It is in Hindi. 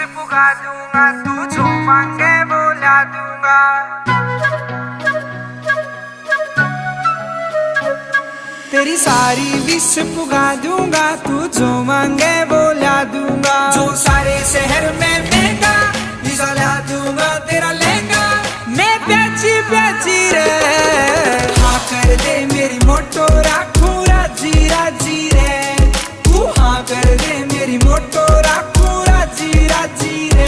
पुगा दूंगा, तू जो मांगे वो ला दूंगा। तेरी सारी विश पुगा दूंगा, तू जो मांगे वो ला दूंगा। जो सारे शहर में